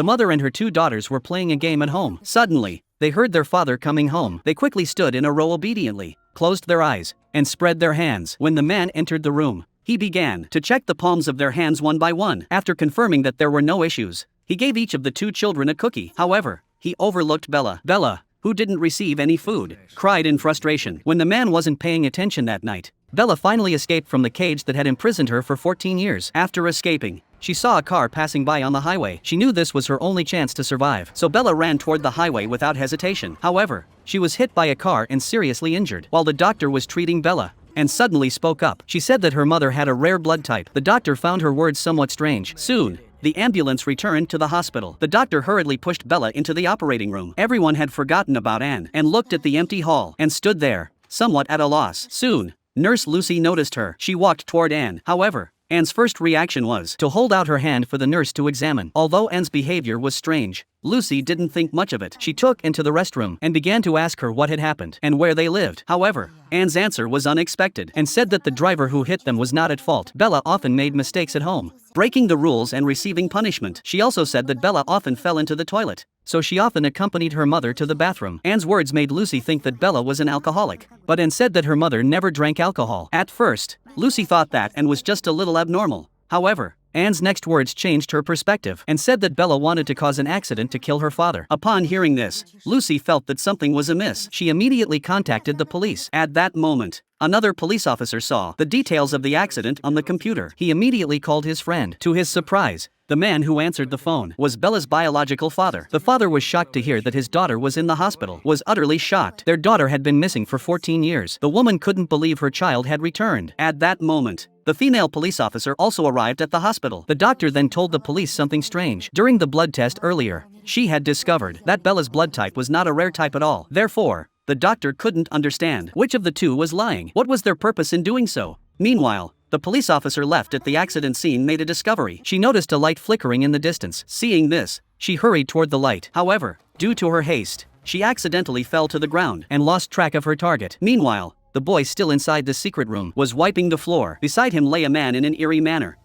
The mother and her two daughters were playing a game at home. Suddenly, they heard their father coming home. They quickly stood in a row obediently, closed their eyes, and spread their hands. When the man entered the room, he began to check the palms of their hands one by one. After confirming that there were no issues, he gave each of the two children a cookie. However, he overlooked Bella. Bella, who didn't receive any food, cried in frustration. When the man wasn't paying attention that night, Bella finally escaped from the cage that had imprisoned her for 14 years. After escaping, she saw a car passing by on the highway. She knew this was her only chance to survive, so Bella ran toward the highway without hesitation. However, she was hit by a car and seriously injured. While the doctor was treating Bella, and suddenly spoke up. She said that her mother had a rare blood type. The doctor found her words somewhat strange. Soon, the ambulance returned to the hospital. The doctor hurriedly pushed Bella into the operating room. Everyone had forgotten about Anne and looked at the empty hall and stood there, somewhat at a loss. Soon, Nurse Lucy noticed her. She walked toward Anne. However, Anne's first reaction was to hold out her hand for the nurse to examine. Although Anne's behavior was strange, Lucy didn't think much of it. She took into the restroom and began to ask her what had happened and where they lived. However, Anne's answer was unexpected and said that the driver who hit them was not at fault. Bella often made mistakes at home, breaking the rules and receiving punishment. She also said that Bella often fell into the toilet, so she often accompanied her mother to the bathroom. Anne's words made Lucy think that Bella was an alcoholic, but Anne said that her mother never drank alcohol. At first, Lucy thought that Anne was just a little abnormal. However, Anne's next words changed her perspective and said that Bella wanted to cause an accident to kill her father. Upon hearing this, Lucy felt that something was amiss. She immediately contacted the police. At that moment, another police officer saw the details of the accident on the computer. He immediately called his friend. To his surprise, the man who answered the phone was Bella's biological father. The father was shocked to hear that his daughter was in the hospital. Was utterly shocked. Their daughter had been missing for 14 years. The woman couldn't believe her child had returned. At that moment, the female police officer also arrived at the hospital. The doctor then told the police something strange. During the blood test earlier, she had discovered that Bella's blood type was not a rare type at all. Therefore, the doctor couldn't understand which of the two was lying. What was their purpose in doing so? Meanwhile, the police officer left at the accident scene made a discovery. She noticed a light flickering in the distance. Seeing this, she hurried toward the light. However, due to her haste, she accidentally fell to the ground and lost track of her target. Meanwhile, the boy still inside the secret room was wiping the floor. Beside him lay a man in an eerie manner.